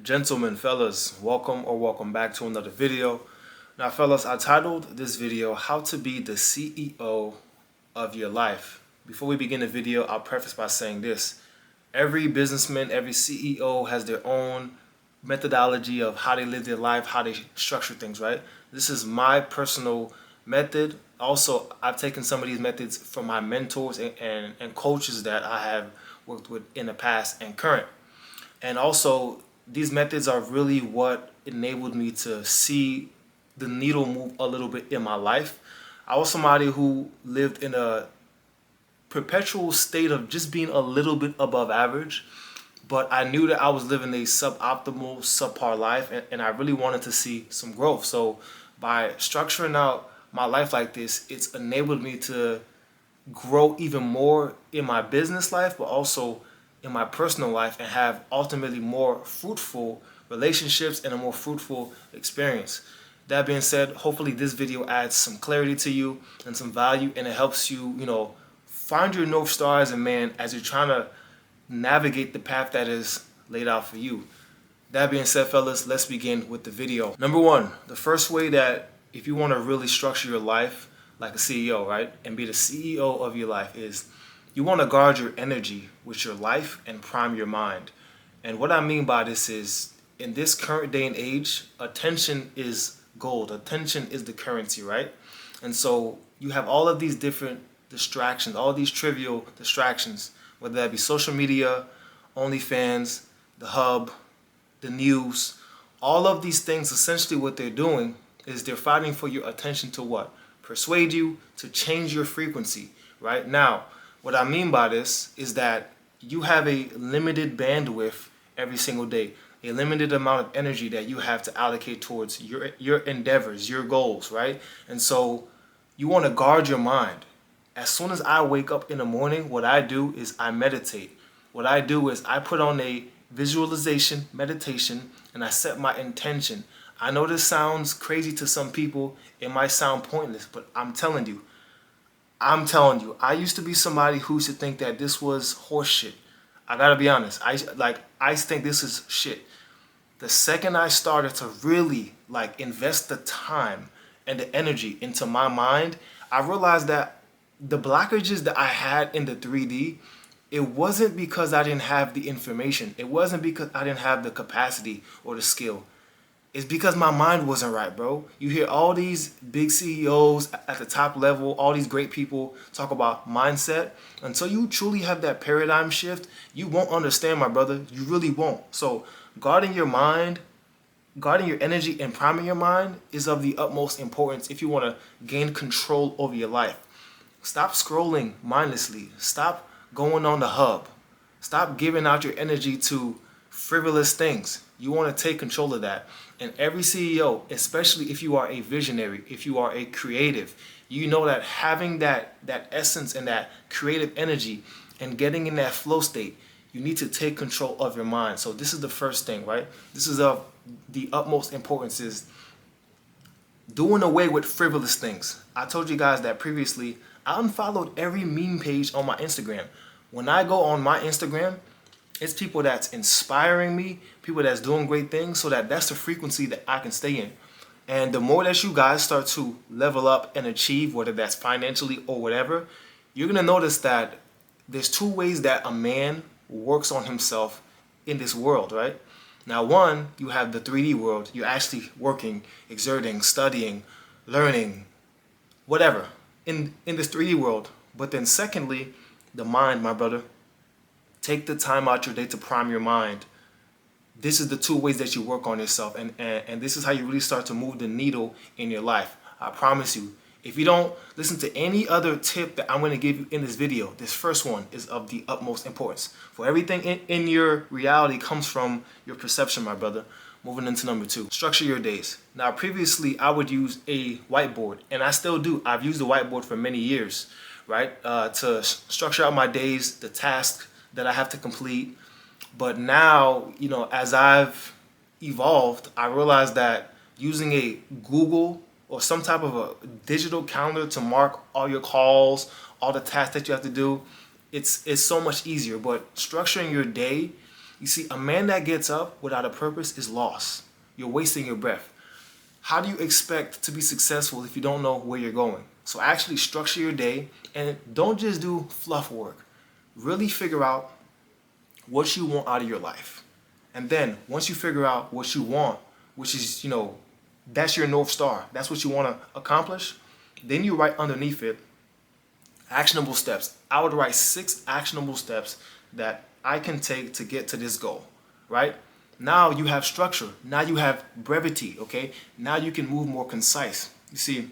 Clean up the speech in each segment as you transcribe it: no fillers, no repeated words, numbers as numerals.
Gentlemen, fellas, welcome back to another video. Now, fellas, I titled this video, How to Be the CEO of Your Life. Before we begin the video, I'll preface by saying this. Every businessman, every CEO has their own methodology of how they live their life, how they structure things, right? This is my personal method. Also, I've taken some of these methods from my mentors and coaches that I have worked with in the past and current. And also, these methods are really what enabled me to see the needle move a little bit in my life. I was somebody who lived in a perpetual state of just being a little bit above average, but I knew that I was living a suboptimal, subpar life, and I really wanted to see some growth. So by structuring out my life like this, it's enabled me to grow even more in my business life, but also in my personal life, and have ultimately more fruitful relationships and a more fruitful experience. That being said, hopefully this video adds some clarity to you and some value, and it helps you, find your North Star as a man as you're trying to navigate the path that is laid out for you. That being said, fellas, let's begin with the video. Number one, the first way that if you want to really structure your life like a CEO, right, and be the CEO of your life is you want to guard your energy with your life and prime your mind. And what I mean by this is, in this current day and age, attention is gold. Attention is the currency, right? And so you have all of these different distractions, all these trivial distractions, whether that be social media, OnlyFans, the hub, the news. All of these things, essentially what they're doing is they're fighting for your attention to what? Persuade you to change your frequency, right? Now, what I mean by this is that you have a limited bandwidth every single day, a limited amount of energy that you have to allocate towards your endeavors, your goals, right? And so you want to guard your mind. As soon as I wake up in the morning, what I do is I meditate. What I do is I put on a visualization, meditation, and I set my intention. I know this sounds crazy to some people. It might sound pointless, but I'm telling you, I used to be somebody who used to think that this was horse shit. I gotta be honest. I think this is shit. The second I started to really invest the time and the energy into my mind, I realized that the blockages that I had in the 3D, it wasn't because I didn't have the information. It wasn't because I didn't have the capacity or the skill. It's because my mind wasn't right, bro. You hear all these big CEOs at the top level, all these great people talk about mindset. Until you truly have that paradigm shift, you won't understand, my brother. You really won't. So guarding your mind, guarding your energy, and priming your mind is of the utmost importance if you want to gain control over your life. Stop scrolling mindlessly. Stop going on the hub. Stop giving out your energy to frivolous things. You want to take control of that. And every CEO, especially if you are a visionary, if you are a creative, you know that having that essence and that creative energy and getting in that flow state, you need to take control of your mind. So this is the first thing, right? This is of the utmost importance, is doing away with frivolous things. I told you guys that previously. I unfollowed every meme page on my Instagram. When I go on my Instagram, it's people that's inspiring me, people that's doing great things, so that's the frequency that I can stay in. And the more that you guys start to level up and achieve, whether that's financially or whatever, you're going to notice that there's two ways that a man works on himself in this world, right? Now, one, you have the 3D world. You're actually working, exerting, studying, learning, whatever, in this 3D world. But then secondly, the mind, my brother. Take the time out your day to prime your mind. This is the two ways that you work on yourself, and this is how you really start to move the needle in your life. I promise you. If you don't listen to any other tip that I'm going to give you in this video, this first one is of the utmost importance. For everything in your reality comes from your perception, my brother. Moving into number two, structure your days. Now, previously, I would use a whiteboard, and I still do. I've used the whiteboard for many years, right, to structure out my days, the tasks that I have to complete. But now, as I've evolved, I realized that using a Google or some type of a digital calendar to mark all your calls, all the tasks that you have to do, it's so much easier. But structuring your day, You see, a man that gets up without a purpose is lost. You're wasting your breath. How do you expect to be successful if you don't know where you're going? So actually structure your day and don't just do fluff work. Really figure out what you want out of your life. And then once you figure out what you want, which is, that's your North Star, that's what you want to accomplish, then you write underneath it actionable steps. I would write 6 actionable steps that I can take to get to this goal, right? Now you have structure. Now you have brevity, okay? Now you can move more concise. You see,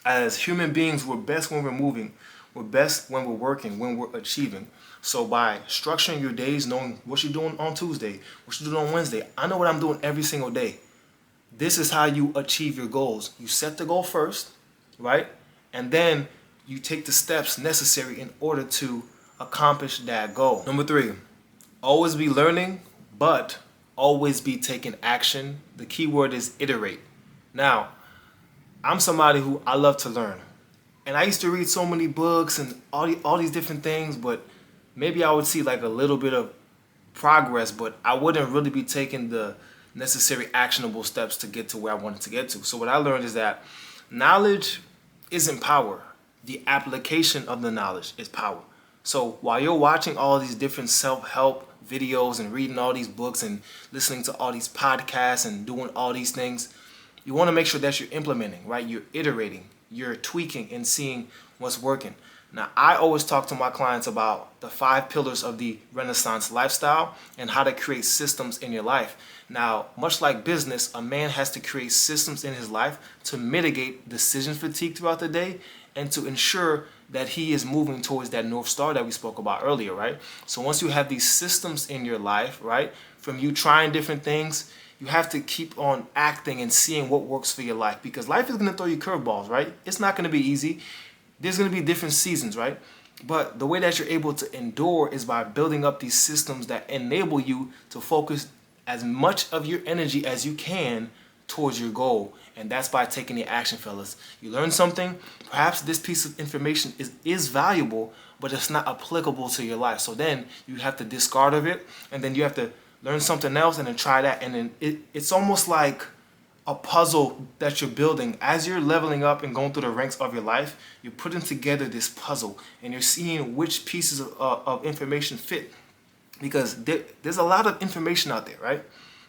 as human beings, we're best when we're moving. We're best when we're working, when we're achieving. So by structuring your days, knowing what you're doing on Tuesday, what you're doing on Wednesday, I know what I'm doing every single day. This is how you achieve your goals. You set the goal first, right? And then you take the steps necessary in order to accomplish that goal. Number 3, always be learning, but always be taking action. The key word is iterate. Now, I'm somebody who I love to learn. And I used to read so many books and all these different things, but maybe I would see like a little bit of progress, but I wouldn't really be taking the necessary actionable steps to get to where I wanted to get to. So what I learned is that knowledge isn't power. The application of the knowledge is power. So while you're watching all these different self-help videos and reading all these books and listening to all these podcasts and doing all these things, you want to make sure that you're implementing, right? You're iterating, you're tweaking and seeing what's working. Now, I always talk to my clients about the 5 pillars of the Renaissance lifestyle and how to create systems in your life. Now, much like business, a man has to create systems in his life to mitigate decision fatigue throughout the day and to ensure that he is moving towards that North Star that we spoke about earlier, right? So once you have these systems in your life, right, from you trying different things, you have to keep on acting and seeing what works for your life, because life is going to throw you curveballs, right? It's not going to be easy. There's going to be different seasons, right? But the way that you're able to endure is by building up these systems that enable you to focus as much of your energy as you can towards your goal. And that's by taking the action, fellas. You learn something, perhaps this piece of information is valuable, but it's not applicable to your life. So then you have to discard of it, and then you have to learn something else and then try that. And then it's almost like a puzzle that you're building. As you're leveling up and going through the ranks of your life, you're putting together this puzzle and you're seeing which pieces of information fit. Because there's a lot of information out there, right?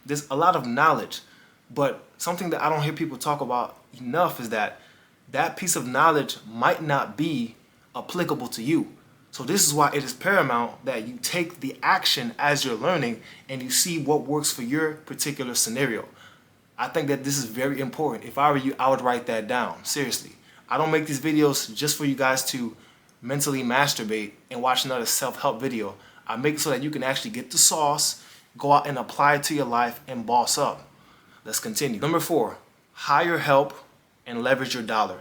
There's a lot of knowledge. But something that I don't hear people talk about enough is that that piece of knowledge might not be applicable to you. So this is why it is paramount that you take the action as you're learning and you see what works for your particular scenario. I think that this is very important. If I were you, I would write that down. Seriously. I don't make these videos just for you guys to mentally masturbate and watch another self-help video. I make it so that you can actually get the sauce, go out and apply it to your life and boss up. Let's continue. Number 4, hire help and leverage your dollar.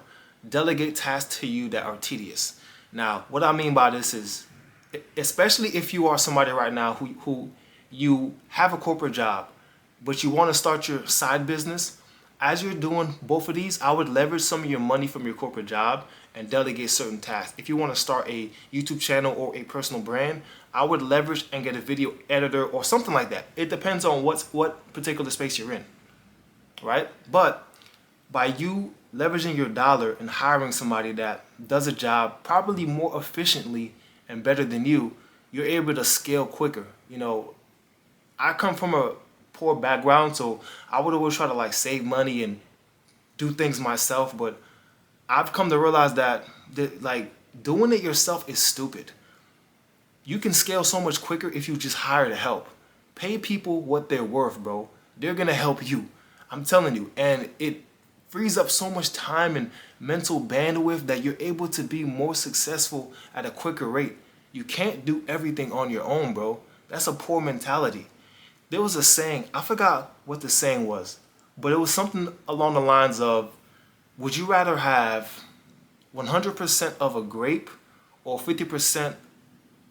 Delegate tasks to you that are tedious. Now, what I mean by this is, especially if you are somebody right now who you have a corporate job, but you want to start your side business, as you're doing both of these, I would leverage some of your money from your corporate job and delegate certain tasks. If you want to start a YouTube channel or a personal brand, I would leverage and get a video editor or something like that. It depends on what particular space you're in, right? But by you leveraging your dollar and hiring somebody that does a job probably more efficiently and better than you, you're able to scale quicker. I come from a poor background, so I would always try to save money and do things myself, but I've come to realize that doing it yourself is stupid. You can scale so much quicker if you just hire the help. Pay people what they're worth, bro. They're gonna help you. I'm telling you. And it frees up so much time and mental bandwidth that you're able to be more successful at a quicker rate. You can't do everything on your own, bro. That's a poor mentality. There was a saying, I forgot what the saying was, but it was something along the lines of, would you rather have 100% of a grape or 50%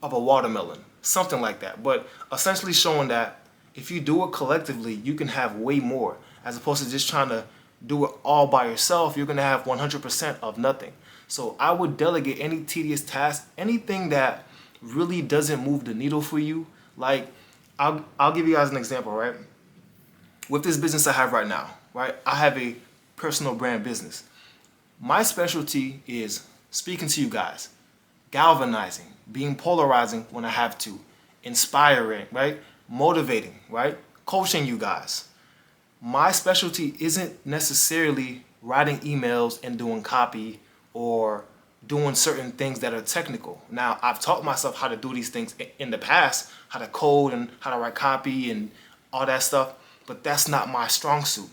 of a watermelon? Something like that. But essentially showing that if you do it collectively, you can have way more, as opposed to just trying to do it all by yourself. You're going to have 100% of nothing. So I would delegate any tedious task, anything that really doesn't move the needle for you. I'll give you guys an example, right? With this business I have right now, right? I have a personal brand business. My specialty is speaking to you guys, galvanizing, being polarizing when I have to, inspiring, right? Motivating, right? Coaching you guys. My specialty isn't necessarily writing emails and doing copy or doing certain things that are technical. Now, I've taught myself how to do these things in the past, how to code and how to write copy and all that stuff, but that's not my strong suit.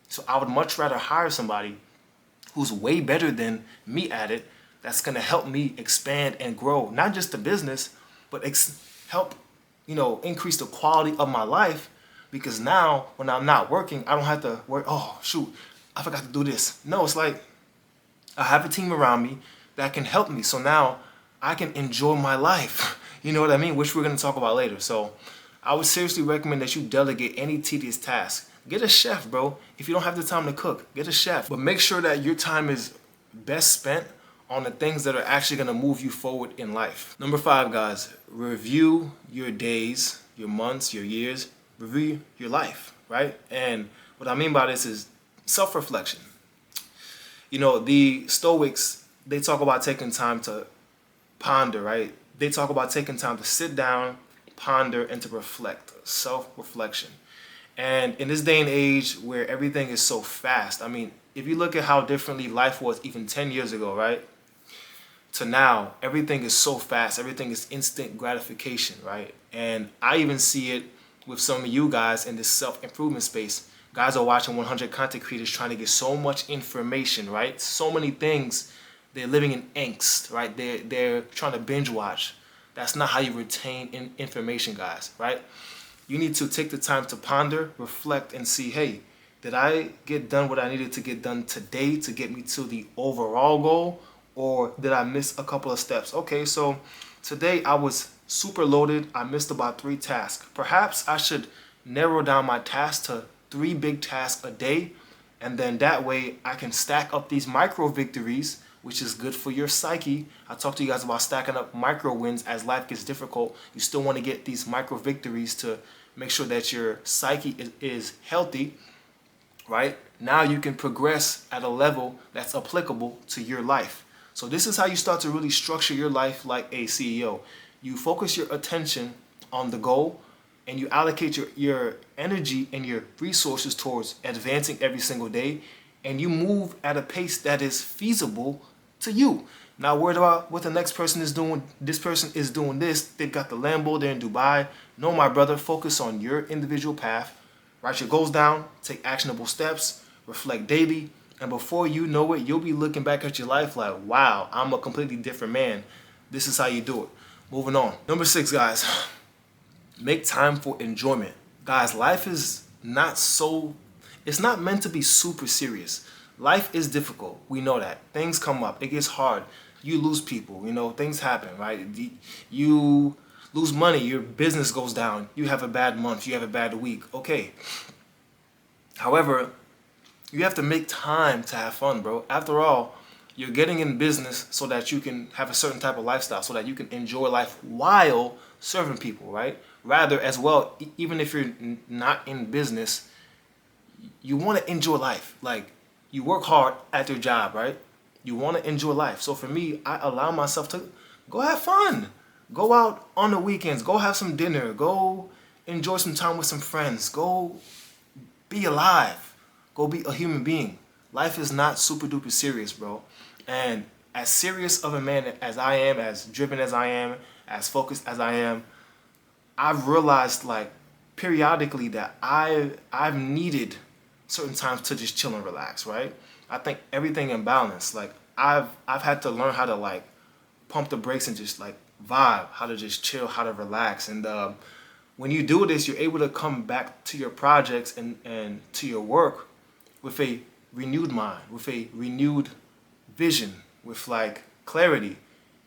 So I would much rather hire somebody who's way better than me at it, that's going to help me expand and grow, not just the business, but help, increase the quality of my life. Because now when I'm not working, I don't have to worry, oh shoot, I forgot to do this. No, it's like I have a team around me that can help me. So now I can enjoy my life. You know what I mean? Which we're going to talk about later. So I would seriously recommend that you delegate any tedious task. Get a chef, bro. If you don't have the time to cook, get a chef. But make sure that your time is best spent on the things that are actually going to move you forward in life. Number 5, guys, review your days, your months, your years. Review your life, right? And what I mean by this is self-reflection. The Stoics, they talk about taking time to ponder, right? They talk about taking time to sit down, ponder, and to reflect, self-reflection. And in this day and age where everything is so fast, I mean, if you look at how differently life was even 10 years ago, right? To now, everything is so fast. Everything is instant gratification, right? And I even see it with some of you guys in this self-improvement space. Guys are watching 100 content creators trying to get so much information, right? So many things. They're living in angst, right? They're trying to binge watch. That's not how you retain information, guys, right? You need to take the time to ponder, reflect, and see, hey, did I get done what I needed to get done today to get me to the overall goal? Or did I miss a couple of steps? Okay, so today I was super loaded. I missed about 3 tasks. Perhaps I should narrow down my tasks to 3 big tasks a day. And then that way I can stack up these micro victories, which is good for your psyche. I talked to you guys about stacking up micro wins as life gets difficult. You still want to get these micro victories to make sure that your psyche is healthy, right? Now you can progress at a level that's applicable to your life. So this is how you start to really structure your life like a CEO. You focus your attention on the goal and you allocate your energy and your resources towards advancing every single day, and you move at a pace that is feasible to you. Not worried about what the next person is doing. This person is doing this. They've got the Lambo, they're in Dubai. No, my brother, focus on your individual path. Write your goals down, take actionable steps, reflect daily, and before you know it, you'll be looking back at your life like, wow, I'm a completely different man. This is how you do it. Moving on. Number 6, guys, make time for enjoyment. Guys, life is it's not meant to be super serious. Life is difficult. We know that. Things come up. It gets hard. You lose people. Things happen, right? You lose money. Your business goes down. You have a bad month. You have a bad week. Okay. However, you have to make time to have fun, bro. After all, you're getting in business so that you can have a certain type of lifestyle, so that you can enjoy life while serving people, right? Rather, as well, even if you're not in business, you want to enjoy life. Like, you work hard at your job, right? You want to enjoy life. So for me, I allow myself to go have fun. Go out on the weekends. Go have some dinner. Go enjoy some time with some friends. Go be alive. Go be a human being. Life is not super duper serious, bro. And as serious of a man as I am, as driven as I am, as focused as I am, I've realized like periodically that I've needed certain times to just chill and relax, right? I think everything in balance. Like I've had to learn how to like pump the brakes and just like vibe, how to just chill, how to relax. And when you do this, you're able to come back to your projects and to your work with a renewed mind, with a renewed vision, with like clarity.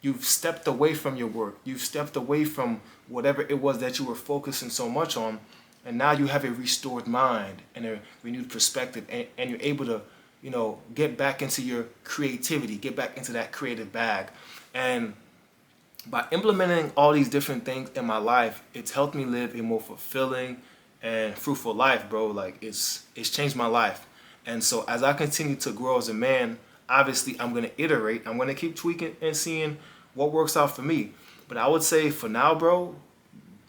You've stepped away from your work. You've stepped away from whatever it was that you were focusing so much on. And now you have a restored mind and a renewed perspective. And you're able to, get back into your creativity, get back into that creative bag. And By implementing all these different things in my life, it's helped me live a more fulfilling and fruitful life, bro. Like it's changed my life. And so as I continue to grow as a man, obviously I'm gonna iterate. I'm gonna keep tweaking and seeing what works out for me. But I would say for now, bro,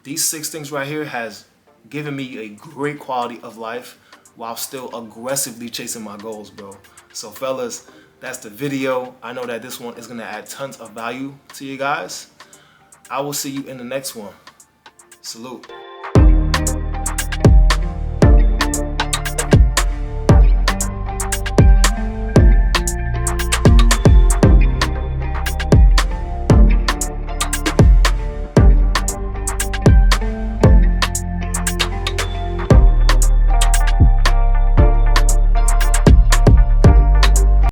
these 6 things right here has given me a great quality of life while still aggressively chasing my goals, bro. So fellas, that's the video. I know that this one is gonna add tons of value to you guys. I will see you in the next one. Salute.